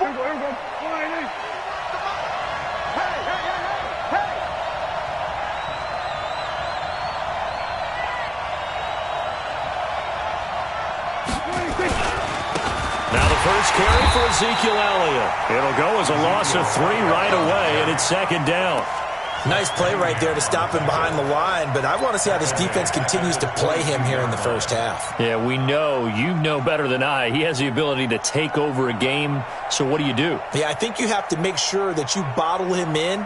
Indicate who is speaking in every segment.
Speaker 1: Now the first carry for Ezekiel Elliott. It'll go as a loss of 3 right away, and it's second down.
Speaker 2: Nice play right there to stop him behind the line, but I want to see how this defense continues to play him here in the first half.
Speaker 1: Yeah, we know. You know better than I. He has the ability to take over a game, so what do you do?
Speaker 2: Yeah, I think you have to make sure that you bottle him in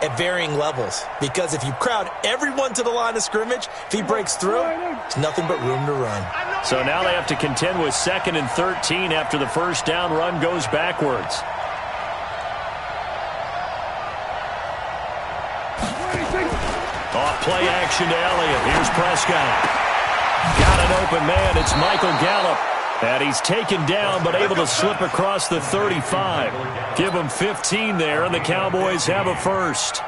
Speaker 2: at varying levels, because if you crowd everyone to the line of scrimmage, if he breaks through, it's nothing but room to run.
Speaker 1: So now they have to contend with 2nd and 13 after the first down run goes backwards. Off play action to Elliott. Here's Prescott. Got an open man. It's Michael Gallup. And he's taken down but able to slip across the 35. Give him 15 there, and the Cowboys have a first.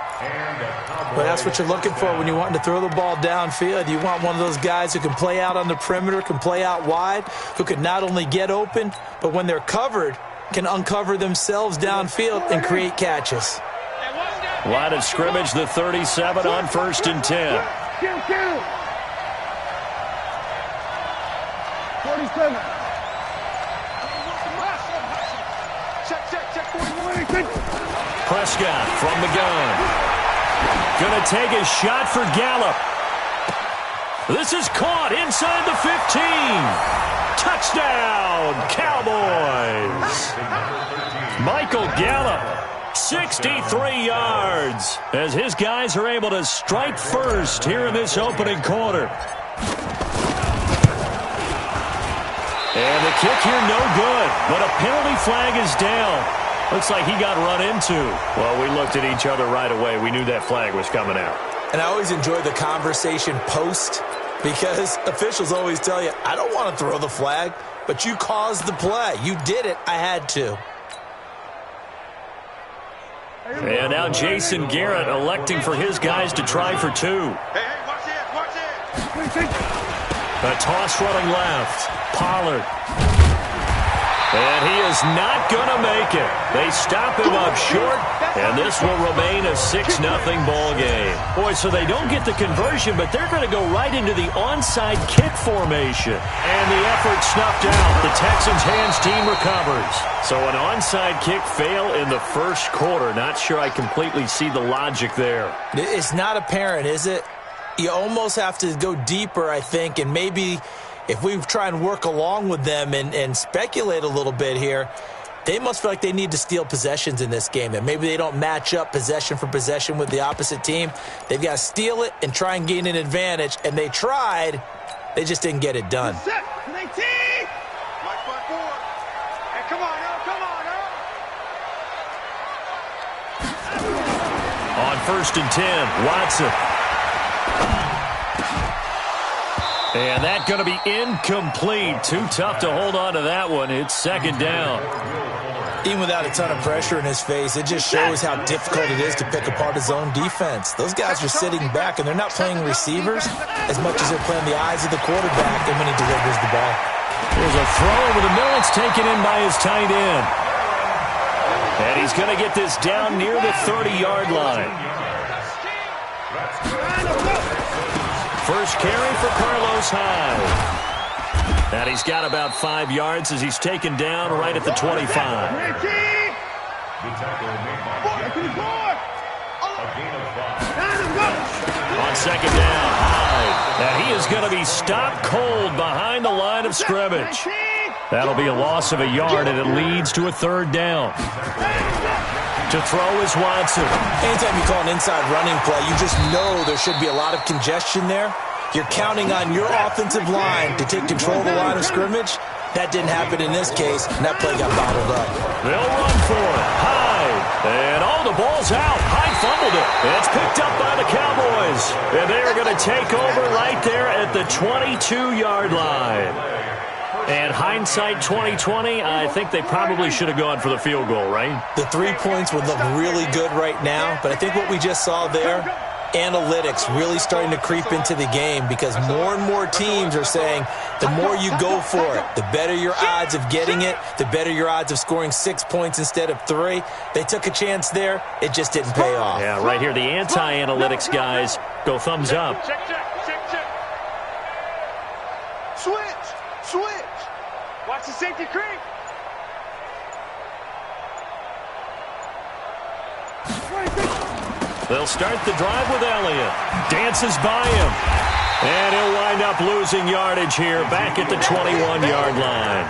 Speaker 2: Well, that's what you're looking for when you want to throw the ball downfield. You want one of those guys who can play out on the perimeter, can play out wide, who can not only get open, but when they're covered, can uncover themselves downfield and create catches.
Speaker 1: Line of scrimmage, the 37 on 1st and 10.
Speaker 3: 47.
Speaker 1: Prescott from the gun. Gonna take a shot for Gallup. This is caught inside the 15. Touchdown, Cowboys. Michael Gallup, 63 yards, as his guys are able to strike first here in this opening quarter. And the kick here no good, but a penalty flag is down. Looks like he got run into. Well, we looked at each other right away. We knew that flag was coming out.
Speaker 2: And I always enjoy the conversation post, because officials always tell you, I don't want to throw the flag, but you caused the play. You did it. I had to.
Speaker 1: And now Jason Garrett electing for his guys to try for 2.
Speaker 3: Hey, watch it.
Speaker 1: A toss running left. Pollard. And he is not going to make it. They stop him up short, and this will remain a 6-0 ball game. Boy, so they don't get the conversion, but they're going to go right into the onside kick formation. And the effort snuffed out. The Texans' hands team recovers. So an onside kick fail in the first quarter. Not sure I completely see the logic there.
Speaker 2: It's not apparent, is it? You almost have to go deeper, I think, and maybe if we try and work along with them and speculate a little bit here, they must feel like they need to steal possessions in this game, and maybe they don't match up possession for possession with the opposite team. They've got to steal it and try and gain an advantage, and they tried. They just didn't get it done.
Speaker 3: Hey, come on,
Speaker 1: On 1st and 10, Watson. And that's going to be incomplete. Too tough to hold on to that one. It's second down.
Speaker 2: Even without a ton of pressure in his face, it just shows how difficult it is to pick apart his own defense. Those guys are sitting back, and they're not playing receivers as much as they're playing the eyes of the quarterback and when he delivers the ball.
Speaker 1: There's a throw over the middle. It's taken in by his tight end. And he's going to get this down near the 30-yard line. First carry for Carlos Hyde. And he's got about 5 yards as he's taken down right at the 25. On second down, Hyde. And he is going to be stopped cold behind the line of scrimmage. That'll be a loss of a yard, and it leads to a 3rd down. To throw is Watson.
Speaker 2: Anytime you call an inside running play, you just know there should be a lot of congestion there. You're counting on your offensive line to take control of the line of scrimmage. That didn't happen in this case, and that play got bottled up.
Speaker 1: They'll run for it. Hyde. And the ball's out. Hyde fumbled it. It's picked up by the Cowboys. And they're going to take over right there at the 22-yard line. And hindsight 2020, I think they probably should have gone for the field goal, right?
Speaker 2: The 3 points would look really good right now, but I think what we just saw there, analytics really starting to creep into the game because more and more teams are saying the more you go for it, the better your odds of getting it, the better your odds of scoring 6 points instead of 3. They took a chance there. It just didn't pay off.
Speaker 1: Yeah, right here, the anti-analytics guys go thumbs up.
Speaker 3: Check. Switch. Watch the safety creep.
Speaker 1: They'll start the drive with Elliott. Dances by him. And he'll wind up losing yardage here back at the 21-yard line.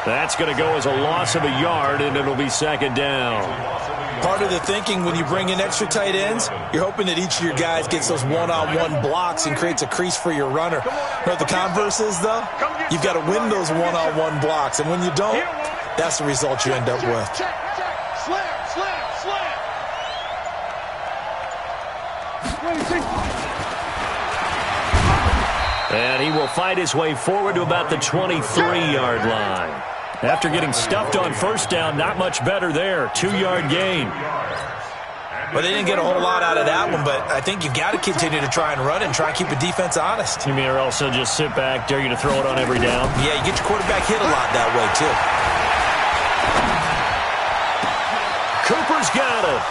Speaker 1: That's going to go as a loss of a yard, and it'll be second down.
Speaker 2: Part of the thinking when you bring in extra tight ends, you're hoping that each of your guys gets those one-on-one blocks and creates a crease for your runner. But the converse is, though, you've got to win those one-on-one blocks. And when you don't, that's the result you end up with.
Speaker 3: Slam.
Speaker 1: And he will fight his way forward to about the 23-yard line. After getting stuffed on first down, not much better there. 2-yard gain.
Speaker 2: Well, they didn't get a whole lot out of that one, but I think you've got to continue to try and run and try and keep the defense honest.
Speaker 1: You mean or also just sit back, dare you to throw it on every down?
Speaker 2: Yeah, you get your quarterback hit a lot that way, too.
Speaker 1: Cooper's got it.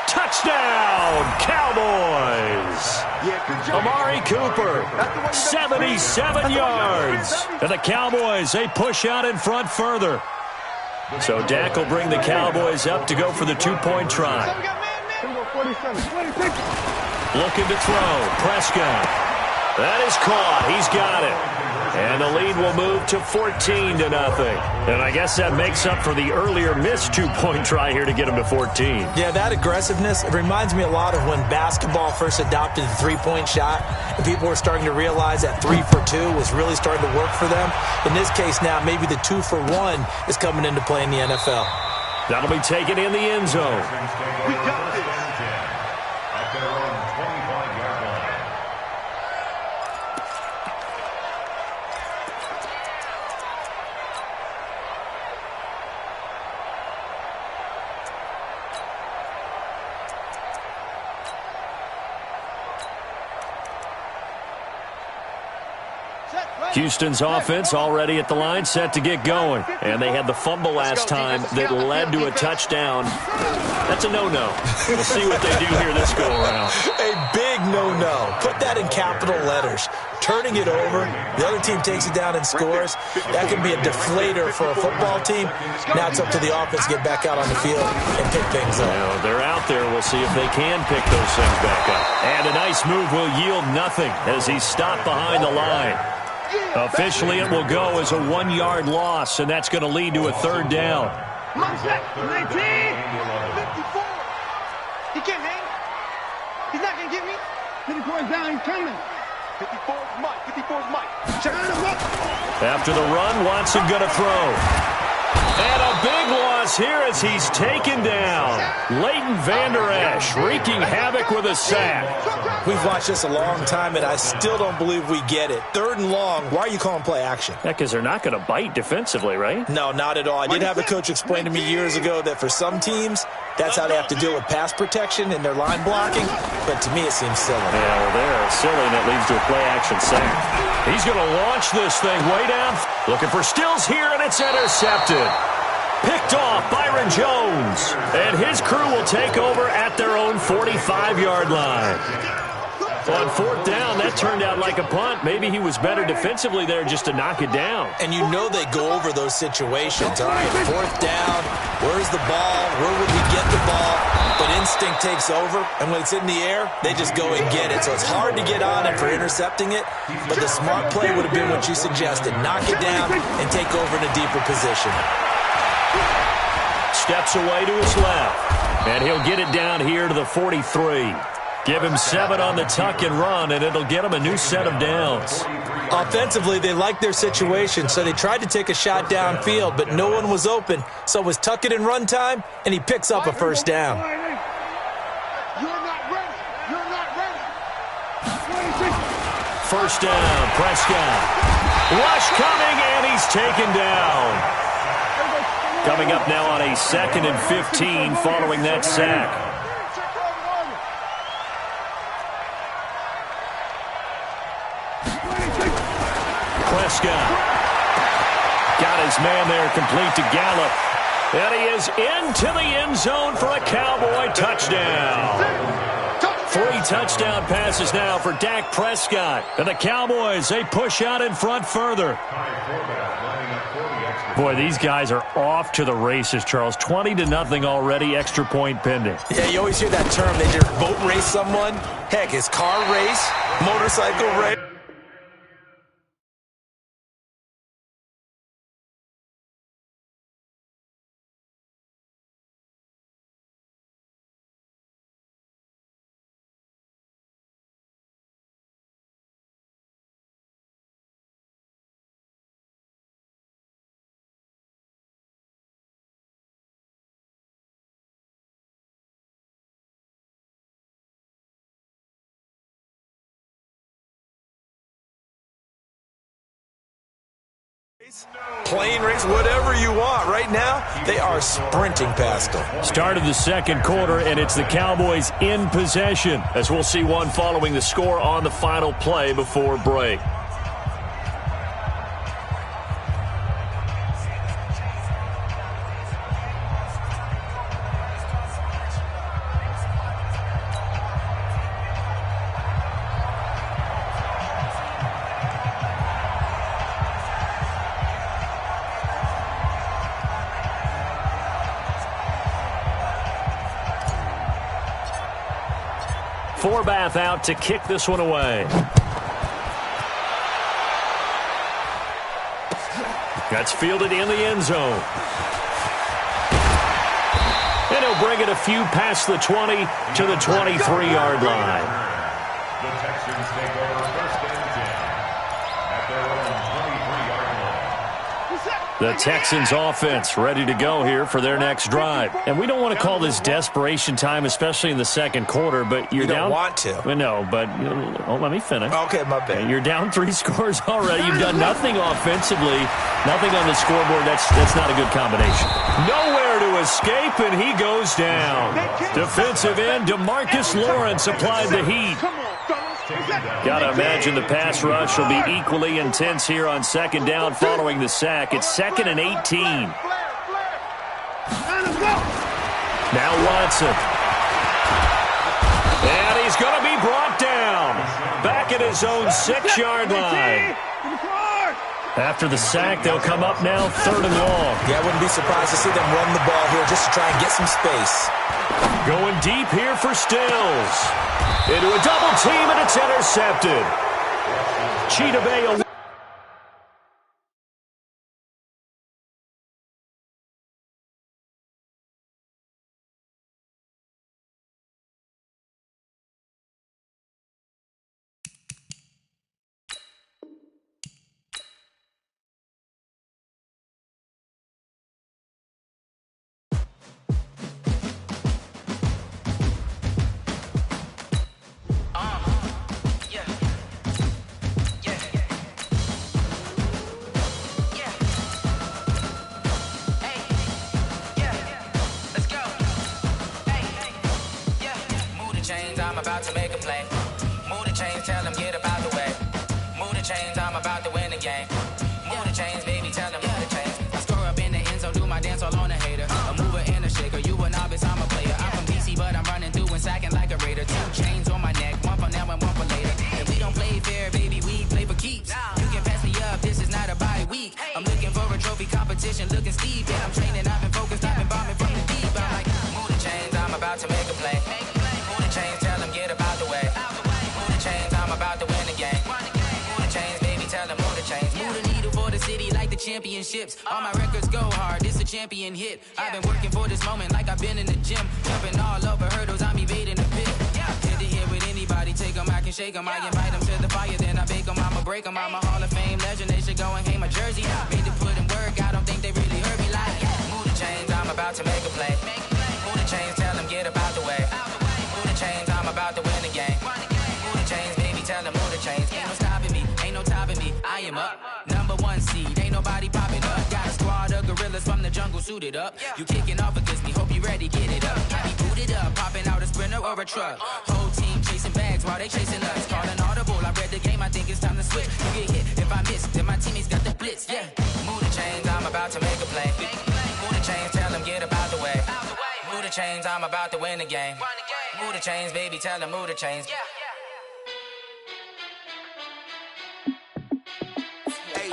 Speaker 1: Touchdown, Cowboys! Amari Cooper, 77 yards. And the Cowboys, they push out in front further. So Dak will bring the Cowboys up to go for the 2-point try. Looking to throw, Prescott. That is caught. He's got it. And the lead will move to 14-0. And I guess that makes up for the earlier missed 2-point try here to get him to 14.
Speaker 2: Yeah, that aggressiveness, it reminds me a lot of when basketball first adopted the three-point shot, and people were starting to realize that 3 for 2 was really starting to work for them. In this case now, maybe the 2 for 1 is coming into play in the NFL.
Speaker 1: That'll be taken in the end zone.
Speaker 3: We got this.
Speaker 1: Houston's offense already at the line, set to get going. And they had the fumble last time that led to a touchdown. That's a no-no. We'll see what they do here this go-around.
Speaker 2: A big no-no. Put that in capital letters. Turning it over, the other team takes it down and scores. That can be a deflator for a football team. Now it's up to the offense to get back out on the field and pick things up.
Speaker 1: Now, they're out there. We'll see if they can pick those things back up. And a nice move will yield nothing as he's stopped behind the line. Officially, it will go as a 1-yard loss, and that's going to lead to a third down.
Speaker 3: 19, 54. He can't hang. He's not going to get me. 54 is down. He's coming. 54 is Mike. 54 is Mike. Check him up.
Speaker 1: After the run, Watson going to throw. And a big loss here as he's taken down. Leighton Vander Esch wreaking havoc with a sack.
Speaker 2: We've watched this a long time, and I still don't believe we get it. 3rd and long, why are you calling play action?
Speaker 1: Yeah, because they're not going to bite defensively, right?
Speaker 2: No, not at all. I did have a coach explain to me years ago that for some teams, that's how they have to deal with pass protection and their line blocking. But to me, it seems silly.
Speaker 1: Yeah, well, they're silly, and it leads to a play action sack. He's going to launch this thing way down. Looking for Stills here, and it's intercepted. Picked off Byron Jones. And his crew will take over at their own 45-yard line. On 4th down, that turned out like a punt. Maybe he was better defensively there just to knock it down.
Speaker 2: And you know they go over those situations. All right, 4th down, where's the ball? Where would we get the ball? But instinct takes over, and when it's in the air, they just go and get it. So it's hard to get on it for intercepting it, but the smart play would have been what you suggested. Knock it down and take over in a deeper position.
Speaker 1: Steps away to his left, and he'll get it down here to the 43. Give him 7 on the tuck and run, and it'll get him a new set of downs.
Speaker 2: Offensively, they liked their situation, so they tried to take a shot downfield, but no one was open. So it was tuck it and run time, and he picks up a first down.
Speaker 3: You're not ready. You're not ready.
Speaker 1: First down, Prescott. Rush coming, and he's taken down. Coming up now on a 2nd and 15 following that sack. Prescott got his man there, complete to Gallup. And he is into the end zone for a Cowboy touchdown. 3 touchdown passes now for Dak Prescott. And the Cowboys, they push out in front further. Boy, these guys are off to the races, Charles. 20-0 already, extra point pending.
Speaker 2: Yeah, you always hear that term. They just boat race someone. Heck, it's car race, motorcycle race. Plane race, whatever you want. Right now, they are sprinting past them.
Speaker 1: Start of the second quarter, and it's the Cowboys in possession, as we'll see one following the score on the final play before break. Forbath out to kick this one away. That's fielded in the end zone. And he'll bring it a few past the 20 to the 23-yard line.
Speaker 4: The Texans take over 1st and 10 at their own 23-yard line.
Speaker 1: The Texans offense ready to go here for their next drive. And we don't want to call this desperation time, especially in the second quarter, but you're down.
Speaker 2: You don't want to.
Speaker 1: Well, no, but let me finish.
Speaker 2: Okay, my bad.
Speaker 1: You're down 3 scores already. You've done nothing offensively, nothing on the scoreboard. That's not a good combination. Nowhere to escape, and he goes down. Defensive end DeMarcus Lawrence applied the heat. Got to imagine the pass rush will be equally intense here on second down following the sack. It's 2nd and 18. Now Watson. And he's going to be brought down. Back at his own 6-yard line. After the sack, they'll come up now 3rd and long.
Speaker 2: Yeah, I wouldn't be surprised to see them run the ball here just to try and get some space.
Speaker 1: Going deep here for Stills. Into a double team, and it's intercepted. Cheetah Bay.
Speaker 5: I'm about to make a play. Move the chains, tell them get up out the way. Move the chains, I'm about to win the game. Move the chains, baby, tell them move the chains. I score up in the end zone, do my dance all on a hater. A mover and a shaker, you a novice, I'm a player. I'm from DC, but I'm running through and sacking like a raider. 2 chains on my neck, one for now and one for later. And we don't play fair, baby, we play for keeps. You can pass me up, this is not a bye week. I'm looking for a trophy competition, looking steep. And I'm training, I've been focused, I've been bombing from the deep. I'm like, move the chains, I'm about to make a play. Move the chains, tell them get up out the way. Move the chains, I'm about to win the game. Move the chains, baby, tell them move the chains. Move the needle for the city like the championships. All my records go hard, this a champion hit. I've been working for this moment like I've been in the gym. Jumping all over hurdles, I'm evading the pit. Hit to hit with anybody, take them, I can shake them. I invite them to the fire, then I bake them, I'ma break them. I'm a Hall of Fame legend, they should go and hang my jersey. Made to put in work, I don't think they really heard me like. Move the chains, I'm about to make a play. Move the chains, tell them get up out the way. Move the chains, I'm about to win the game. Move the chains, baby, tell them move the chains. Ain't no stopping me, ain't no topping me. I am up, #1 seed, ain't nobody popping up. Got a squad of gorillas from the jungle suited up. You kicking off against me, hope you ready, get it up. Got me booted up, popping out a Sprinter or a truck. Whole team chasing bags while they chasing us. Call an audible, I read the game, I think it's time to switch. You get hit if I miss, then my teammates got the blitz, yeah. Move the chains, I'm about to make a play. Move the chains, tell them get about the way. Move the chains, I'm about to win the game. Move the chains, baby, tell them move the chains.
Speaker 6: Hey,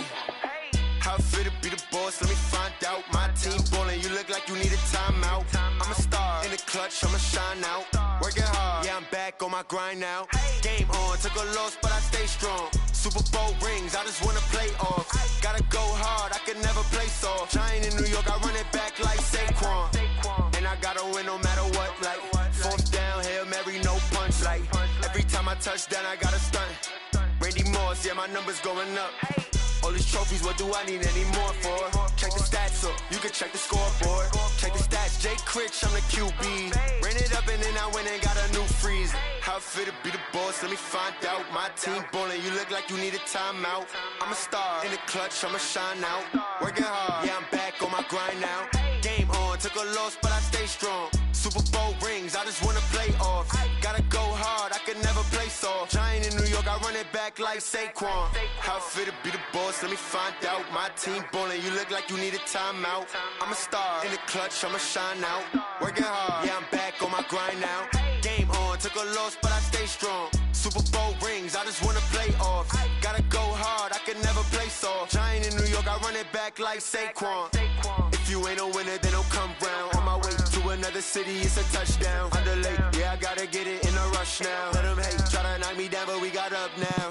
Speaker 6: how fit to be the boss? Let me find out. My team ballin', you look like you need a timeout. I'm a star in the clutch, I'ma shine out. Working hard, yeah, I'm back on my grind now. Game on, took a loss, but I stay strong. Super Bowl rings, I just wanna play off. Gotta go hard, I can never play soft. Giant in New York, I run it back like Saquon. And I gotta win no matter what, like fourth down, Hail Mary, no punch. Like every time I touch down, I gotta stunt. Randy Moss, yeah, my numbers going up. All these trophies, what do I need any more for? Check the stats up, you can check the scoreboard. Check the stats, Jay Critch, I'm the QB. Ran it up and then I went and got a new freeze. How fit to be the boss, let me find out. My team ballin', you look like you need a timeout. I'm a star in the clutch, I'ma shine out. Working hard, yeah, I'm back on my grind now. Game on, took a loss, but I stay strong. Super Bowl rings, I just wanna play off. Gotta go hard, I can never play soft. Giant in New York, I run it back like Saquon. How fit to be the boss, let me find out. My team ballin', you look like you need a timeout. I'm a star in the clutch, I'ma shine out. Working hard, yeah, I'm back on my grind now. Game on, took a loss, but I stay strong. Super Bowl rings, I just wanna play off. Gotta go hard, I can never play soft. Giant in New York, I run it back like Saquon. If you ain't a winner, then don't come round. On my way to another city, it's a touchdown. Underlay, yeah, I gotta get it in a rush now. Let them hate, try to knock me down, but we got up now.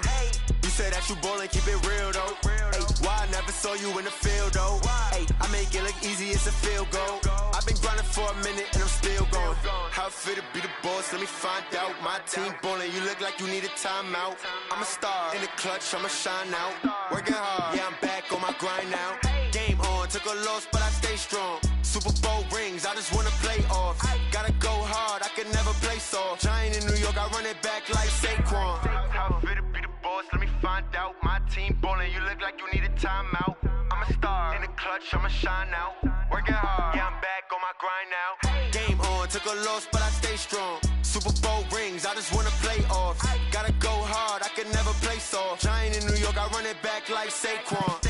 Speaker 6: You say that you ballin', keep it real though. Hey, why I never saw you in the field though? Hey, I make it look easy, it's a field goal. I've been grinding for a minute and I'm still going. How fit to be the boss, let me find out. My team ballin', you look like you need a timeout. I'm a star in the clutch, I'ma shine out. Working hard, yeah, I'm back on my grind now. Game on, took a loss, but I stay strong. Super Bowl rings, I just wanna play off. Gotta go hard, I can never play soft. Giant in New York, I run it back like Saquon. How fit to be the boss, let me find out. My team ballin', you look like you need a timeout. I'm a star in the clutch, I'ma shine out. Working hard, yeah, I'm back on my grind now. Game on, took a loss, but I stay strong. Super Bowl rings, I just wanna play off. Gotta go hard, I can never play soft. Giant in New York, I run it back like Saquon.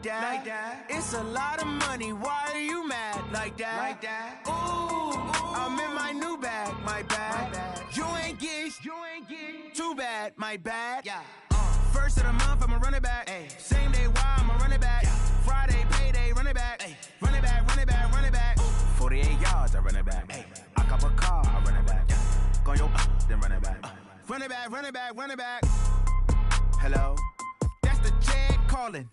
Speaker 7: Like that. It's a lot of money. Why are you mad like that? Like that. Ooh, I'm in my new bag. My bad. You ain't get too bad. My bad. Yeah. First of the month, I'ma run it back. Ay. Same day, why I'ma run it back. Yeah. Friday, payday, run it back. Ay. Run it back, run it back, run it back. 48 yards, I run it back. Ay. I cop a car, I run it back. Yeah. Go your then run it back. Run it back, run it back, run it back. Hello? That's the check calling.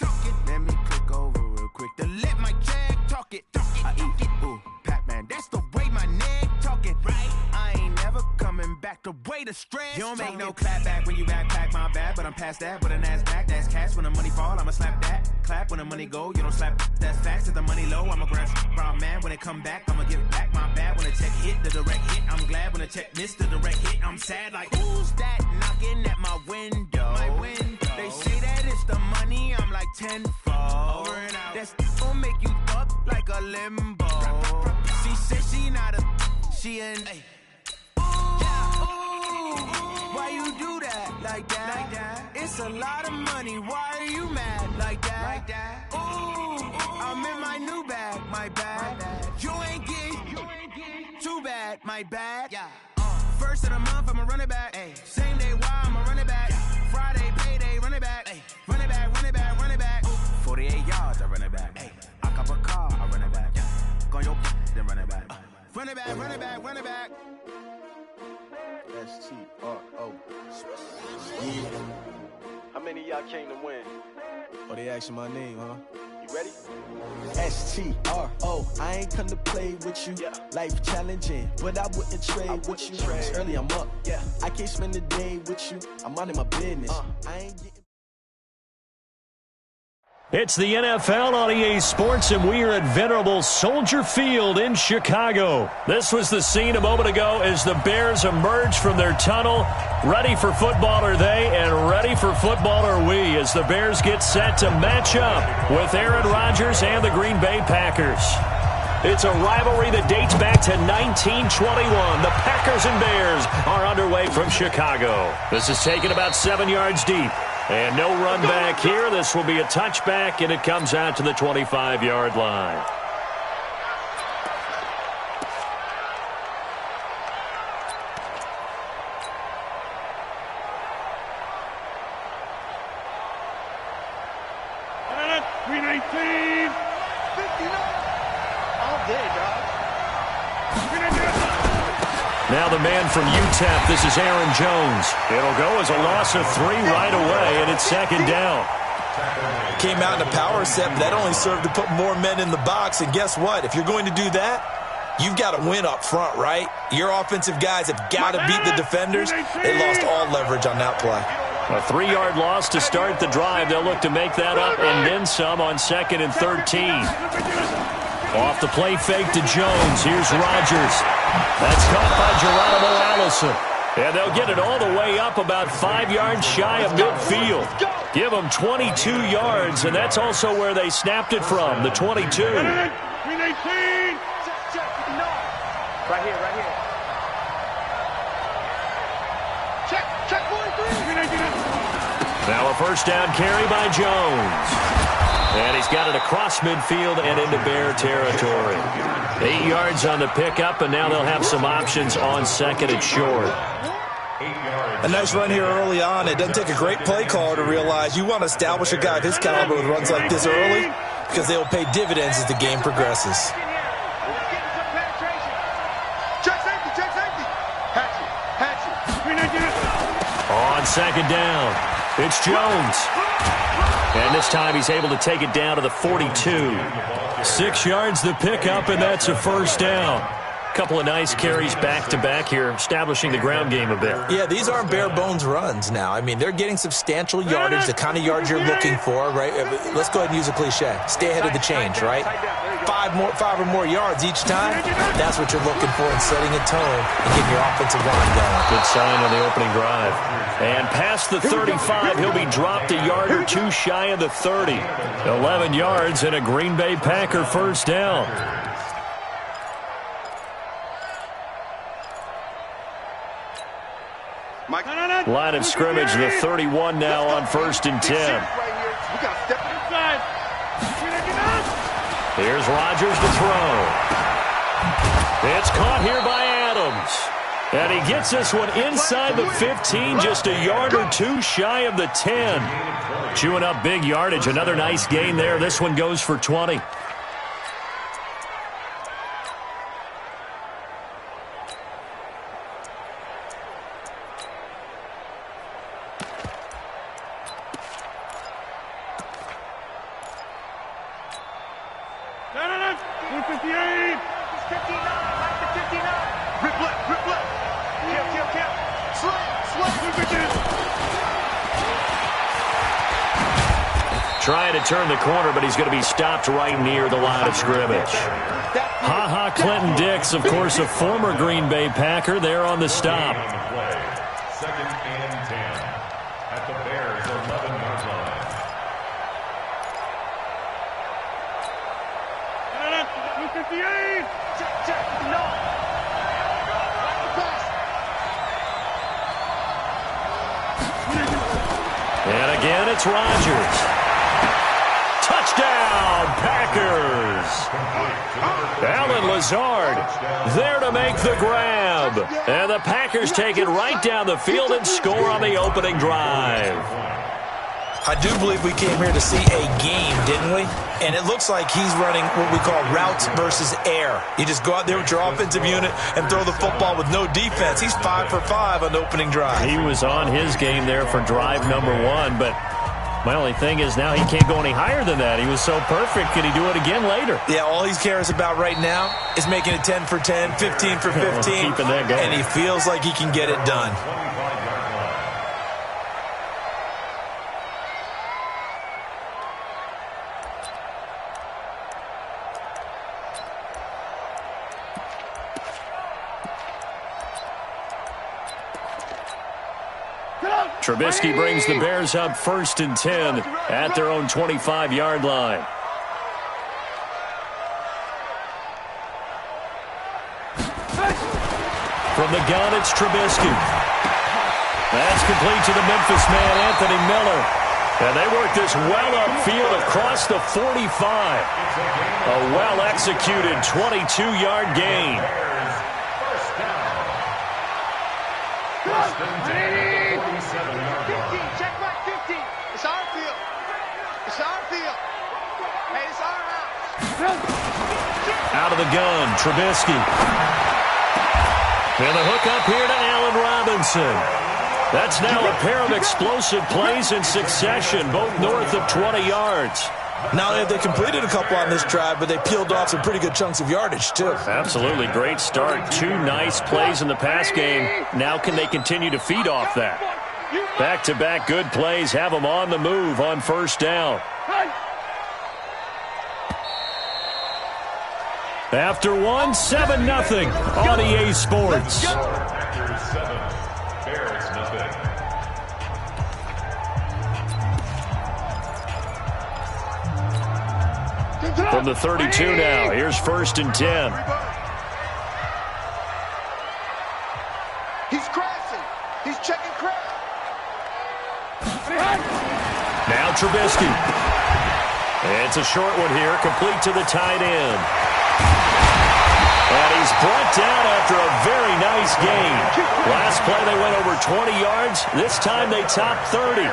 Speaker 7: Let me click over real quick to let my check talk it. I eat it, ooh, Pac-Man. That's the way my neck talking. Right? I ain't never coming back. The way the stress. You don't make no clap back when you backpack, my bad. But I'm past that. With an ass back, that's cash. When the money fall, I'ma slap that. Clap when the money go, you don't slap. That's facts. If the money low, I'ma grab brown man. When it come back, I'ma give it back. My bad when the check hit, the direct hit. I'm glad when the check missed the direct hit. I'm sad like, who's that knocking at my window? My window. They say that it's the money, I'm like tenfold. Over and out. That's gon' make you up like a limbo. She said she not a, she an. Ooh, why you do that like that? It's a lot of money. Why are you mad like that? Ooh, I'm in my new bag. My bad. You ain't get too bad. My bad. Yeah. First of the month, I'ma run it back. Ay. Same day, why I'ma run it back. Yeah. Friday, payday, run it back. Ay. Run it back, run it back, run it back. 48 yards, I run it back. Ay. I cop a car, I run it back. Yeah. Go your then run it back. Run it back, run it back, run it back.
Speaker 8: STRO. How many of y'all came to win?
Speaker 7: Oh, they asking my name, huh?
Speaker 3: You ready?
Speaker 7: STRO, I ain't come to play with you.
Speaker 3: Yeah.
Speaker 7: Life challenging, but I wouldn't trade with you. It's early, I'm up.
Speaker 3: Yeah.
Speaker 7: I can't spend the day with you. I'm minding my business. I ain't getting.
Speaker 1: It's the NFL on EA Sports, and we are at venerable Soldier Field in Chicago. This was the scene a moment ago as the Bears emerged from their tunnel. Ready for football are they, and ready for football are we, as the Bears get set to match up with Aaron Rodgers and the Green Bay Packers. It's a rivalry that dates back to 1921. The Packers and Bears are underway from Chicago. This is taken about 7 yards deep. And no run back here. This will be a touchback, and it comes out to the 25-yard line. Now the man from UTEP, this is Aaron Jones. It'll go as a loss of 3 right away, and it's second down.
Speaker 2: Came out in a power set, but that only served to put more men in the box. And guess what? If you're going to do that, you've got to win up front, right? Your offensive guys have got to beat the defenders. They lost all leverage on that play.
Speaker 1: A 3-yard loss to start the drive. They'll look to make that up and then some on 2nd and 13. Off the play fake to Jones. Here's Rodgers. That's caught by Geronimo Allison. And they'll get it all the way up about 5 yards shy of midfield. Give them 22 yards, and that's also where they snapped it from, the 22.
Speaker 3: Right here, right here. Check 43.
Speaker 1: Now a first down carry by Jones. And he's got it across midfield and into Bear territory. 8 yards on the pickup, and now they'll have some options on 2nd and short.
Speaker 2: A nice run here early on. It doesn't take a great play caller to realize you want to establish a guy of his caliber with runs like this early because they will pay dividends as the game progresses.
Speaker 3: Check safety. Hatchet.
Speaker 1: On 2nd down, it's Jones. And this time he's able to take it down to the 42. 6 yards the pickup, and that's a first down. Couple of nice carries back-to-back here, establishing the ground game a bit.
Speaker 2: Yeah, these aren't bare-bones runs now. I mean, they're getting substantial yardage, the kind of yards you're looking for, right? Let's go ahead and use a cliche. Stay ahead of the change, right? 5 or more yards each time, that's what you're looking for in setting a tone and getting your offensive line going.
Speaker 1: Good sign on the opening drive. And past the 35, he'll be dropped a yard or two shy of the 30. 11 yards and a Green Bay Packer first down. Line of scrimmage, the 31 now on 1st and 10. Here's Rodgers to throw. It's caught here by Adams. And he gets this one inside the 15, just a yard or two shy of the 10. Chewing up big yardage. Another nice gain there. This one goes for 20. Trying to turn the corner, but he's going to be stopped right near the line of scrimmage. Ha-ha, Clinton Dix, of course, a former Green Bay Packer, there on the stop.
Speaker 4: 2nd and 10 at the Bears' 11-yard line.
Speaker 1: And again, it's Rodgers. Touchdown, Packers. Allen Lazard there to make the grab. And the Packers take it right down the field and score on the opening drive.
Speaker 2: I do believe we came here to see a game, didn't we? And it looks like he's running what we call routes versus air. You just go out there with your offensive unit and throw the football with no defense. He's 5 for 5 on the opening drive.
Speaker 1: He was on his game there for drive number 1, but My only thing is now he can't go any higher than that. He was so perfect. Can he do it again later?
Speaker 2: Yeah, all he cares about right now is making it 10 for 10, 15 for 15.
Speaker 1: Keeping that going.
Speaker 2: And he feels like he can get it done.
Speaker 1: Trubisky brings the Bears up 1st and 10 at their own 25-yard line. From the gun, it's Trubisky. That's complete to the Memphis man, Anthony Miller. And they work this well upfield across the 45. A well-executed 22-yard gain.
Speaker 3: Check back 15. It's our field. It's our field. Hey, it's our house.
Speaker 1: Out of the gun, Trubisky. And the hook up here to Allen Robinson. That's now a pair of explosive plays in succession, both north of 20 yards.
Speaker 2: Not only have they completed a couple on this drive, but they peeled off some pretty good chunks of yardage, too.
Speaker 1: Absolutely. Great start. 2 nice plays in the pass game. Now can they continue to feed off that? Back-to-back good plays have them on the move on 1st down. After 1, 7-0 on EA Sports. From the 32 now, here's 1st and 10.
Speaker 3: He's crashing. He's checking crash.
Speaker 1: Now Trubisky. It's a short one here, complete to the tight end. And he's brought down after a very nice gain. Last play they went over 20 yards. This time they topped 30.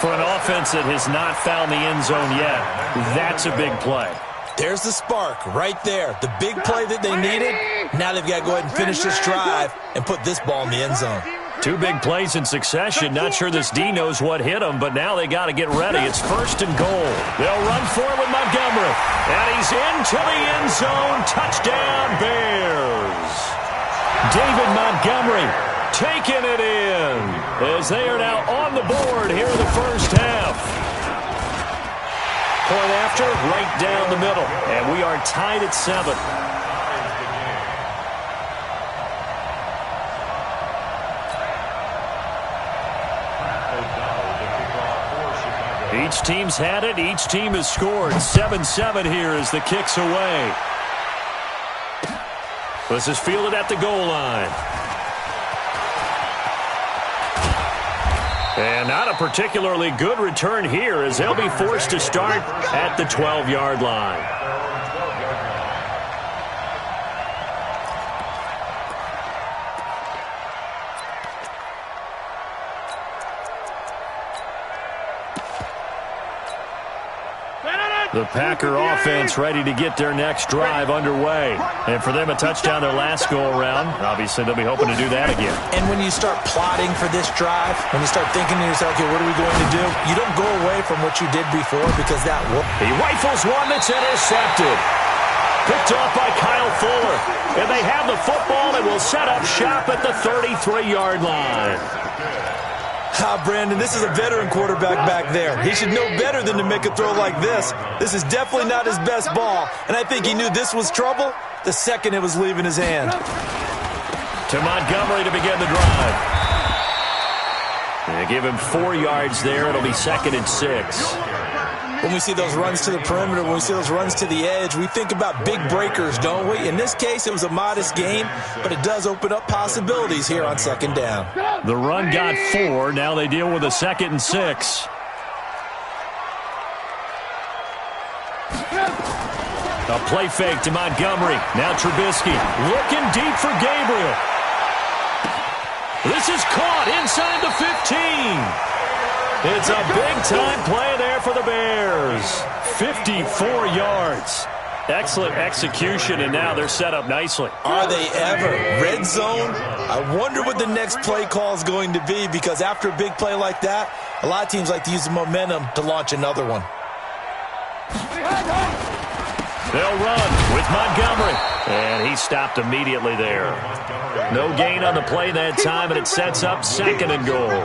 Speaker 1: For an offense that has not found the end zone yet, that's a big play.
Speaker 2: There's the spark right there. The big play that they needed. Now they've got to go ahead and finish this drive and put this ball in the end zone.
Speaker 1: 2 big plays in succession. Not sure this D knows what hit him, but now they got to get ready. It's 1st and goal. They'll run for it with Montgomery. And he's into the end zone. Touchdown, Bears. David Montgomery taking it in as they are now on the board here in the 1st half. Point after, right down the middle. And we are tied at 7. Each team's had it. Each team has scored. 7-7 here as the kick's away. This is fielded at the goal line. And not a particularly good return here as they'll be forced to start at the 12-yard line. The Packer offense ready to get their next drive underway. And for them, a touchdown their last go-around. Obviously, they'll be hoping to do that again.
Speaker 2: And when you start plotting for this drive, when you start thinking to yourself, okay, what are we going to do? You don't go away from what you did before because that worked.
Speaker 1: He rifles one that's intercepted. Picked off by Kyle Fuller. And they have the football and will set up shop at the 33-yard line.
Speaker 2: Brandon, this is a veteran quarterback back there. He should know better than to make a throw like this. This is definitely not his best ball, and I think he knew this was trouble the second it was leaving his hand.
Speaker 1: To Montgomery to begin the drive. They give him 4 yards there. It'll be 2nd and 6.
Speaker 2: When we see those runs to the perimeter, when we see those runs to the edge, we think about big breakers, don't we? In this case, it was a modest gain, but it does open up possibilities here on 2nd down.
Speaker 1: The run got 4. Now they deal with a 2nd and 6. A play fake to Montgomery. Now Trubisky looking deep for Gabriel. This is caught inside the 15. It's a big-time play there for the Bears. 54 yards. Excellent execution, and now they're set up nicely.
Speaker 2: Are they ever? Red zone? I wonder what the next play call is going to be, because after a big play like that, A lot of teams like to use the momentum to launch another one.
Speaker 1: They'll run with Montgomery. And he stopped immediately there. No gain on the play that time, and it sets up 2nd and goal.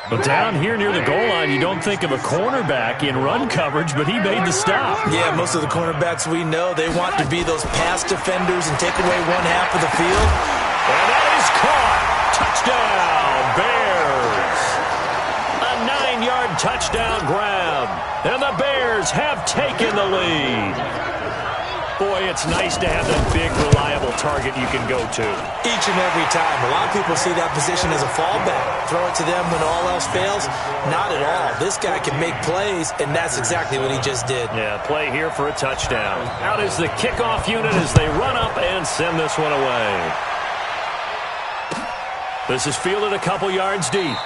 Speaker 1: But down here near the goal line, you don't think of a cornerback in run coverage, but he made the stop.
Speaker 2: Yeah, most of the cornerbacks we know, they want to be those pass defenders and take away one half of the field.
Speaker 1: And that is caught. Touchdown, Bears. A 9-yard touchdown grab. And the Bears have taken the lead. Boy, it's nice to have that big, reliable target you can go to.
Speaker 2: Each and every time. A lot of people see that position as a fallback. Throw it to them when all else fails. Not at all. This guy can make plays, and that's exactly what he just did.
Speaker 1: Yeah, play here for a touchdown. Out is the kickoff unit as they run up and send this one away. This is fielded a couple yards deep.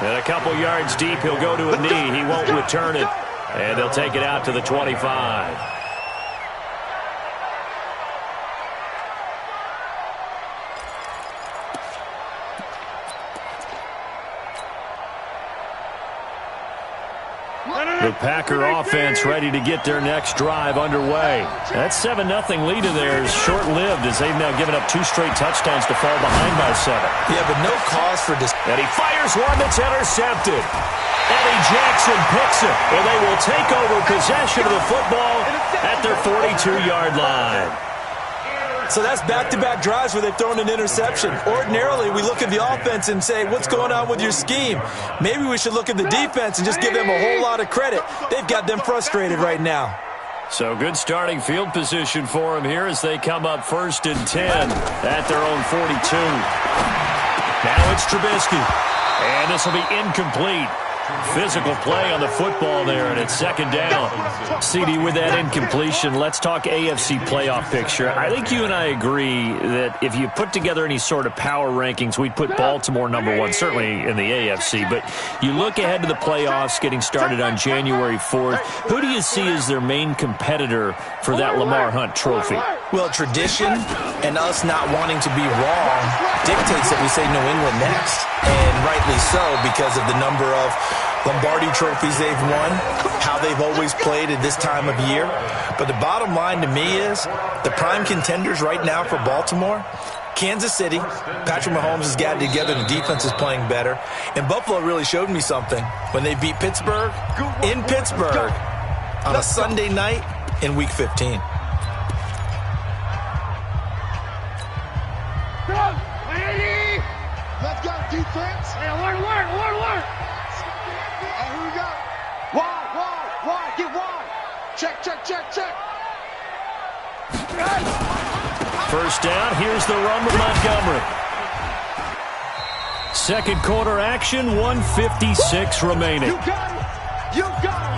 Speaker 1: And a couple yards deep, he'll go to a knee. He won't return it. And they'll take it out to the 25. The Packer offense ready to get their next drive underway. That 7-0 lead of theirs short-lived as they've now given up 2 straight touchdowns to fall behind by 7.
Speaker 2: Yeah, but no cause for this.
Speaker 1: And he fires one that's intercepted. Eddie Jackson picks it, and they will take over possession of the football at their 42-yard line.
Speaker 2: So that's back-to-back drives where they've thrown an interception. Ordinarily, we look at the offense and say, what's going on with your scheme? Maybe we should look at the defense and just give them a whole lot of credit. They've got them frustrated right now.
Speaker 1: So good starting field position for them here as they come up 1st and 10 at their own 42. Now it's Trubisky. And this will be incomplete. Physical play on the football there, and it's 2nd down. CD, with that incompletion, let's talk AFC playoff picture. I think you and I agree that if you put together any sort of power rankings, we'd put Baltimore #1, certainly in the AFC. But you look ahead to the playoffs getting started on January 4th. Who do you see as their main competitor for that Lamar Hunt trophy?
Speaker 2: Well, tradition and us not wanting to be wrong dictates that we say New England next. And rightly so, because of the number of Lombardi trophies they've won, how they've always played at this time of year. But the bottom line to me is the prime contenders right now for Baltimore, Kansas City. Patrick Mahomes has got it together. The defense is playing better. And Buffalo really showed me something when they beat Pittsburgh in Pittsburgh on a Sunday night in Week 15.
Speaker 3: Let's go, defense. Hey, alert. Here we go. Wide. Get wide. Check.
Speaker 1: 1st down. Here's the run with Montgomery. 2nd quarter action, 1:56 remaining.
Speaker 3: You got it. You got it.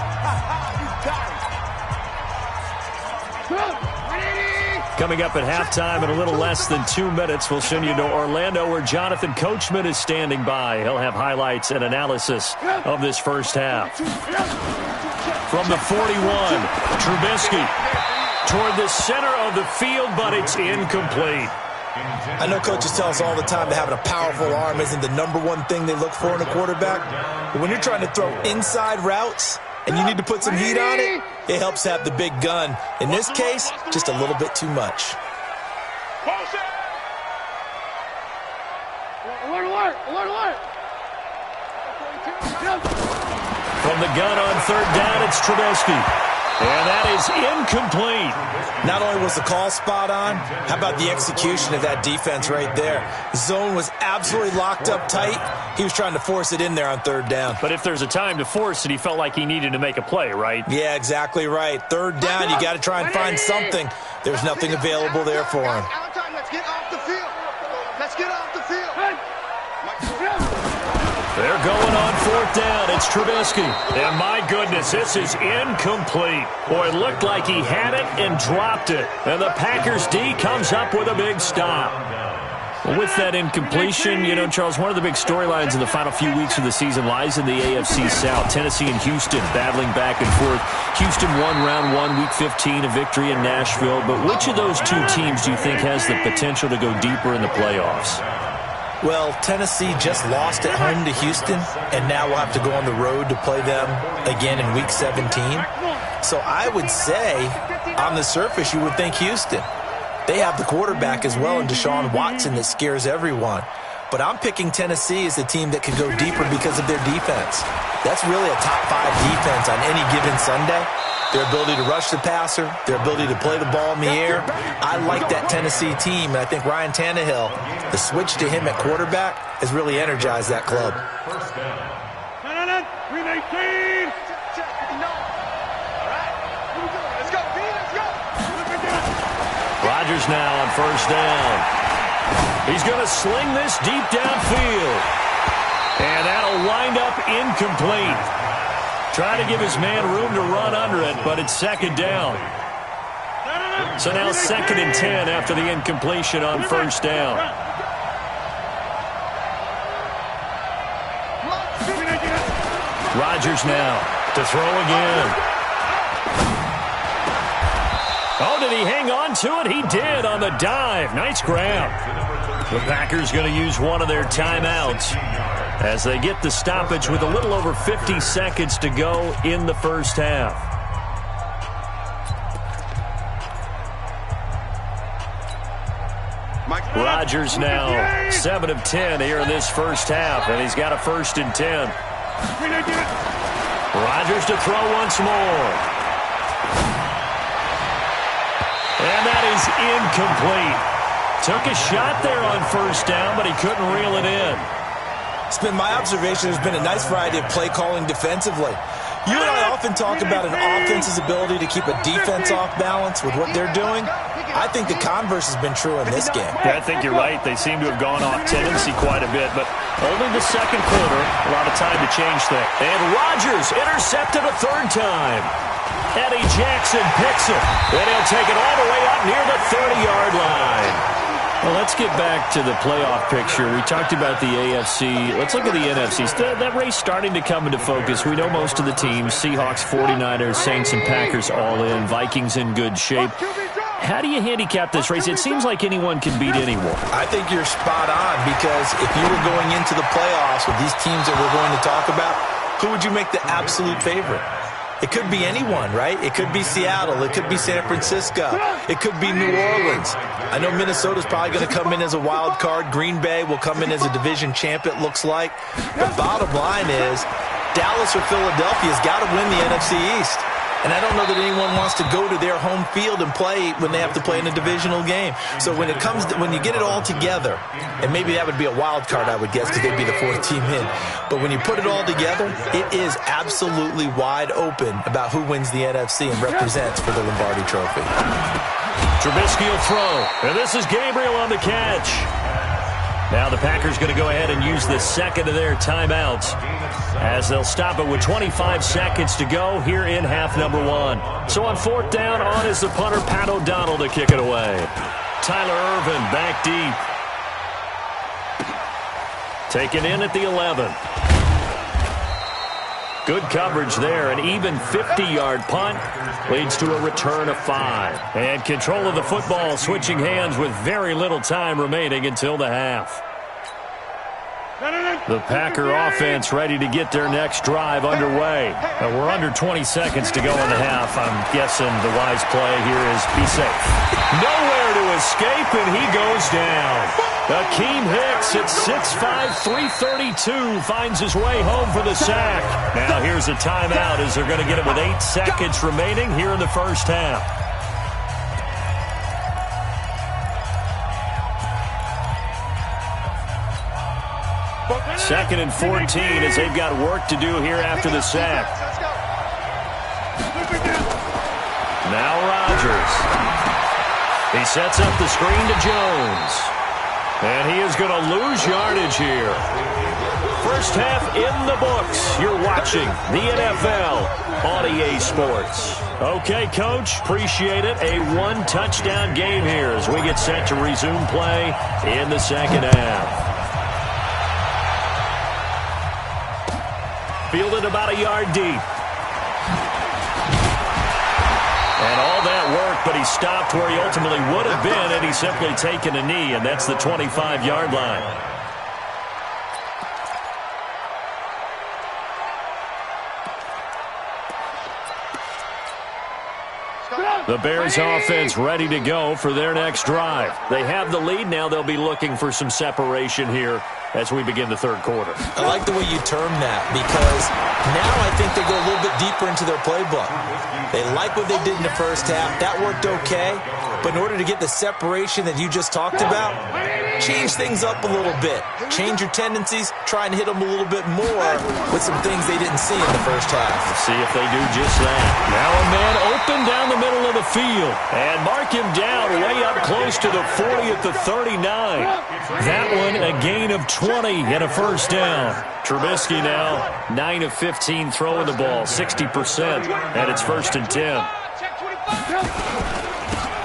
Speaker 1: Coming up at halftime in a little less than 2 minutes, we'll send you to Orlando where Jonathan Coachman is standing by. He'll have highlights and analysis of this first half. From the 41, Trubisky toward the center of the field, but it's incomplete.
Speaker 2: I know coaches tell us all the time that having a powerful arm isn't the #1 thing they look for in a quarterback. But when you're trying to throw inside routes and you need to put some heat on it, it helps have the big gun. In this case, just a little bit too much.
Speaker 3: Alert.
Speaker 1: From the gun on 3rd down, it's Trubisky. And that is incomplete.
Speaker 2: Not only was the call spot on, how about the execution of that defense right there? The zone was absolutely locked up tight. He was trying to force it in there on 3rd down.
Speaker 1: But if there's a time to force it, he felt like he needed to make a play, right?
Speaker 2: Yeah, exactly right. 3rd down, you got to try and find something. There's nothing available there for him.
Speaker 3: Let's get off the field.
Speaker 1: They're going on 4th down. It's Trubisky. And my goodness, this is incomplete. Boy, it looked like he had it and dropped it. And the Packers D comes up with a big stop. Well, with that incompletion, you know, Charles, one of the big storylines in the final few weeks of the season lies in the AFC South. Tennessee and Houston battling back and forth. Houston won round 1, Week 15, a victory in Nashville. But which of those two teams do you think has the potential to go deeper in the playoffs?
Speaker 2: Well, Tennessee just lost at home to Houston, and now we'll have to go on the road to play them again in Week 17. So I would say, on the surface, you would think Houston. They have the quarterback as well in Deshaun Watson that scares everyone. But I'm picking Tennessee as the team that could go deeper because of their defense. That's really a top 5 defense on any given Sunday. Their ability to rush the passer, their ability to play the ball in the air. I like that Tennessee team, and I think Ryan Tannehill, the switch to him at quarterback, has really energized that club.
Speaker 4: First down.
Speaker 3: 319. Let's go, B, let's go.
Speaker 1: Rodgers now on first down. He's going to sling this deep downfield. And that'll wind up incomplete. Trying to give his man room to run under it, but it's second down. So now 2nd and 10 after the incompletion on first down. Rodgers now to throw again. Oh, did he hang on to it? He did on the dive. Nice grab. The Packers going to use one of their timeouts as they get the stoppage with a little over 50 seconds to go in the first half. Rodgers now 7 of 10 here in this first half, and he's got a 1st and 10. Rodgers to throw once more. And that is incomplete. Took a shot there on first down, but he couldn't reel it in.
Speaker 2: It's been my observation there's been a nice variety of play calling defensively. You and I often talk about an offense's ability to keep a defense off balance with what they're doing. I think the converse has been true in this game.
Speaker 1: Yeah, I think you're right. They seem to have gone off tendency quite a bit, but only the second quarter, a lot of time to change things. And Rodgers intercepted a 3rd time. Eddie Jackson picks it, and he'll take it all the way up near the 30-yard line. Well, let's get back to the playoff picture. We talked about the AFC. Let's look at the NFC. That race starting to come into focus. We know most of the teams, Seahawks, 49ers, Saints, and Packers all in. Vikings in good shape. How do you handicap this race? It seems like anyone can beat anyone.
Speaker 2: I think you're spot on, because if you were going into the playoffs with these teams that we're going to talk about, who would you make the absolute favorite? It could be anyone, right? It could be Seattle. It could be San Francisco. It could be New Orleans. I know Minnesota's probably going to come in as a wild card. Green Bay will come in as a division champ, it looks like. But bottom line is, Dallas or Philadelphia's got to win the NFC East. And I don't know that anyone wants to go to their home field and play when they have to play in a divisional game. So when you get it all together, and maybe that would be a wild card, I would guess, because they'd be the 4th team in. But when you put it all together, it is absolutely wide open about who wins the NFC and represents for the Lombardi Trophy.
Speaker 1: Trubisky will throw, and this is Gabriel on the catch. Now the Packers going to go ahead and use the 2nd of their timeouts as they'll stop it with 25 seconds to go here in half number 1. So on 4th down, on is the punter, Pat O'Donnell, to kick it away. Tyler Irvin back deep. Taken in at the 11. Good coverage there. An even 50-yard punt leads to a return of 5. And control of the football switching hands with very little time remaining until the half. The Packer offense ready to get their next drive underway. We're under 20 seconds to go in the half. I'm guessing the wise play here is be safe. Nowhere to escape, and he goes down. Akeem Hicks at 6'5", 332 finds his way home for the sack. Now here's a timeout as they're going to get it with 8 seconds remaining here in the first half. Second and 14 as they've got work to do here after the sack. Now Rodgers. He sets up the screen to Jones. And he is going to lose yardage here. First half in the books. You're watching the NFL on EA Sports. Okay, Coach, appreciate it. A 1-touchdown game here as we get set to resume play in the second half. Fielded about a yard deep. And all that work, but he stopped where he ultimately would have been, and he's simply taken a knee, and that's the 25-yard line. The Bears offense ready to go for their next drive. They have the lead now. They'll be looking for some separation here as we begin the third quarter.
Speaker 2: I like the way you term that because now I think they go a little bit deeper into their playbook. They like what they did in the first half. That worked okay. But in order to get the separation that you just talked about, change things up a little bit. Change your tendencies. Try and hit them a little bit more with some things they didn't see in the first half.
Speaker 1: Let's see if they do just that. Now a man open down the middle of the field. And mark him down way up close to the 40 at the 39. That one a gain of 20 and a first down. Trubisky now 9 of 15 throwing the ball, 60%, and it's 1st and 10.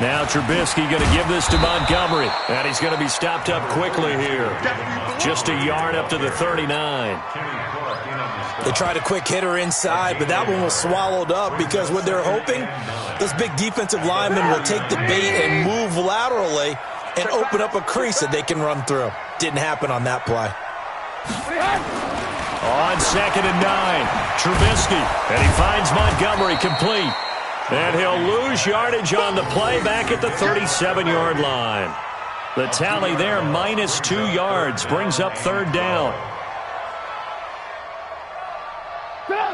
Speaker 1: Now Trubisky going to give this to Montgomery, and he's going to be stopped up quickly here. Just a yard up to the 39.
Speaker 2: They tried a quick hitter inside, but that one was swallowed up because what they're hoping, this big defensive lineman will take the bait and move laterally and open up a crease that they can run through. Didn't happen on that play.
Speaker 1: On 2nd and 9, Trubisky, and he finds Montgomery complete. And he'll lose yardage on the play back at the 37-yard line. The tally there, -2 yards, brings up 3rd down.